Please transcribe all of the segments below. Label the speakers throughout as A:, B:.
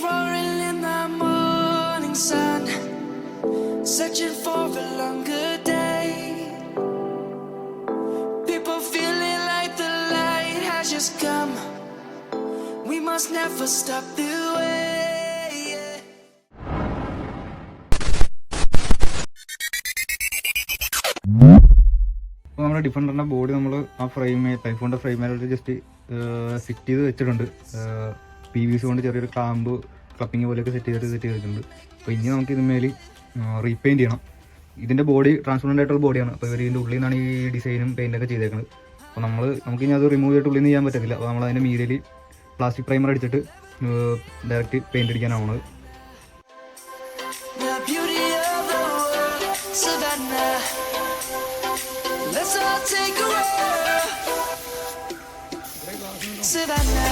A: roaring in the morning sun, searching for a longer day. People feeling like the light has just come. We must never stop the way.
B: അപ്പോൾ നമ്മുടെ ഡിഫൻഡറിൻ്റെ body നമ്മൾ ആ ഐഫോണിൻ്റെ ഫ്രെയിമേലോട്ട് just fit ചെയ്ത് വെച്ചിട്ടുണ്ട്. PVC കൊണ്ട് ചെറിയൊരു clamp ക്ലപ്പിങ് പോലെയൊക്കെ set ചെയ്തിട്ടുണ്ട്. അപ്പോൾ ഇനി നമുക്ക് ഇതിന്മേൽ റീപെയിൻറ്റ് ചെയ്യണം. ഇതിൻ്റെ ബോഡി ട്രാൻസ്പെറൻ്റ് ആയിട്ടുള്ള ബോഡിയാണ്. അപ്പോൾ ഇവർ ഇതിൻ്റെ ഉള്ളിൽ നിന്നാണ് ഈ ഡിസൈനും പെയിൻറ്റൊക്കെ ചെയ്തേക്കുന്നത്. അപ്പോൾ നമുക്കിനി അത് റിമൂവ് ചെയ്തിട്ട് ഉള്ളിൽ നിന്ന് ചെയ്യാൻ പറ്റത്തില്ല. അപ്പോൾ നമ്മൾ അതിൻ്റെ മീഡിയയിൽ പ്ലാസ്റ്റിക് പ്രൈമർ അടിച്ചിട്ട് ഡയറക്റ്റ് പെയിൻറ്റ് അടിക്കാനാവുന്നത്.
A: Let's all take a roll, Savannah.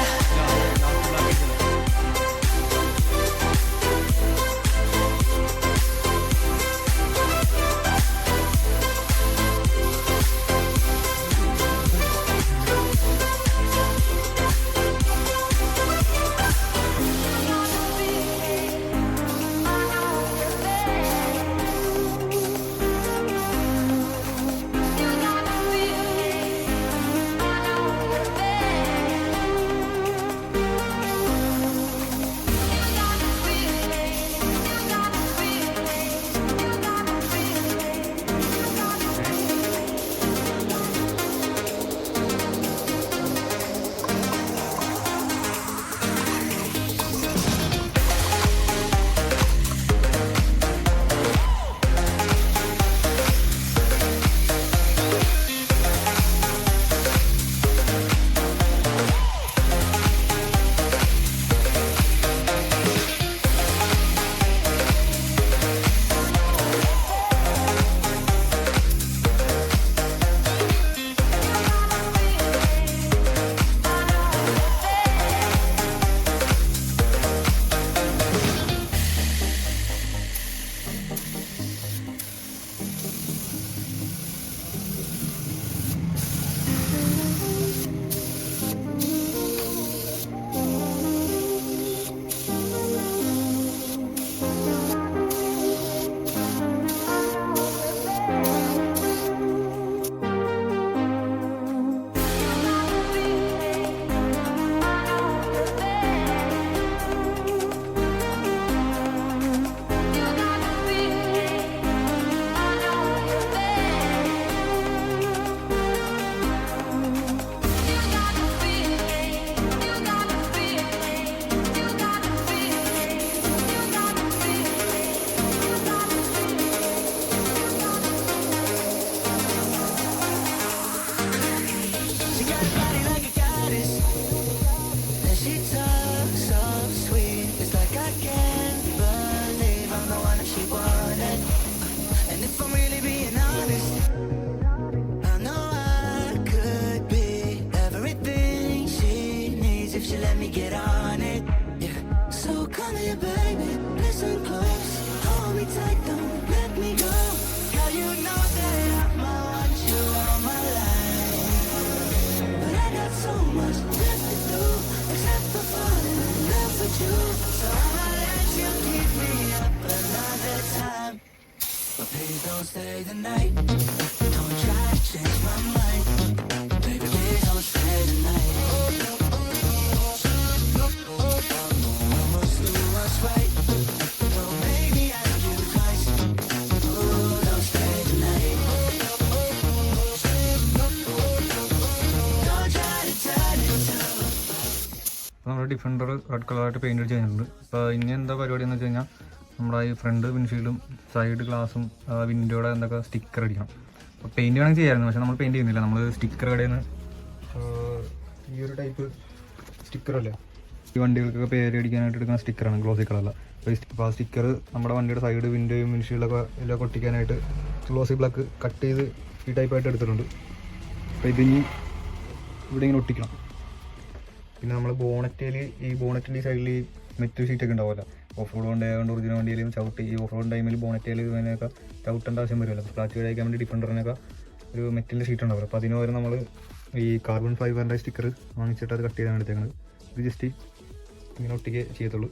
A: Please don't stay the night. Don't try to change my mind. Baby, please don't stay the night. I must do what's right. Don't make me ask you twice. Oh, don't stay the night. Don't try to turn it to.
B: നമ്മുടെ defender red കളറായിട്ട് paint അടിച്ച് കഴിഞ്ഞിട്ടുണ്ട്. അപ്പോൾ ഇനി എന്താ പരിപാടി എന്ന് വെച്ച് കഴിഞ്ഞാൽ നമ്മുടെ ഈ ഫ്രണ്ട് വിൻഷീൽഡും സൈഡ് ഗ്ലാസും വിൻഡോയുടെ എന്തൊക്കെ സ്റ്റിക്കർ അടിക്കണം. അപ്പോൾ പെയിൻറ്റ് വേണമെങ്കിൽ ചെയ്യാമായിരുന്നു, പക്ഷേ നമ്മൾ പെയിൻറ്റ് ചെയ്യുന്നില്ല. നമ്മൾ സ്റ്റിക്കർ കടയിൽ നിന്ന് ഈ ഒരു ടൈപ്പ് സ്റ്റിക്കറല്ലേ, ഈ വണ്ടികൾക്കൊക്കെ പേര് അടിക്കാനായിട്ട് എടുക്കുന്ന സ്റ്റിക്കറാണ്, ഗ്ലോസി കളറല്ല. അപ്പോൾ ആ സ്റ്റിക്കർ നമ്മുടെ വണ്ടിയുടെ സൈഡ് വിൻഡോയും വിൻഷീൽഡൊക്കെ എല്ലാം ഒട്ടിക്കാനായിട്ട് ഗ്ലോസി ബ്ലാക്ക് കട്ട് ചെയ്ത് ഈ ടൈപ്പായിട്ട് എടുത്തിട്ടുണ്ട്. അപ്പോൾ ഇതിനി ഇവിടെ ഇങ്ങനെ ഒട്ടിക്കണം. പിന്നെ നമ്മൾ ബോണറ്റിൽ ഈ സൈഡിൽ ഈ മെറ്റൽ ഷീറ്റൊക്കെ ഉണ്ടാവില്ല, ഓഫ് റോഡ് കൊണ്ടായതുകൊണ്ട് ഒറിജിനൽ വണ്ടിയിലും ചവിട്ടി ഈ ഓഫ് റോഡ് ടൈമിൽ ബോണറ്റിൽ ഇതിനൊക്കെ ചവിട്ടേണ്ട ആവശ്യം വരുമല്ലോ. സ്ക്രാച്ച് കഴിക്കാൻ വേണ്ടി ഡിഫൻഡറിനൊക്കെ ഒരു മെറ്റലിൻ്റെ ഷീറ്റ് ഉണ്ടാവില്ല. അപ്പോൾ അതിന് പകരം നമ്മൾ ഈ കാർബൺ ഫൈബറിൻ്റെ സ്റ്റിക്കർ വാങ്ങിച്ചിട്ട് അത് കട്ട് ചെയ്താണ് എടുത്തേക്കുന്നത്. ഇത് ജസ്റ്റ് ഇങ്ങനെ ഒട്ടിക്കേ ചെയ്യത്തുള്ളൂ.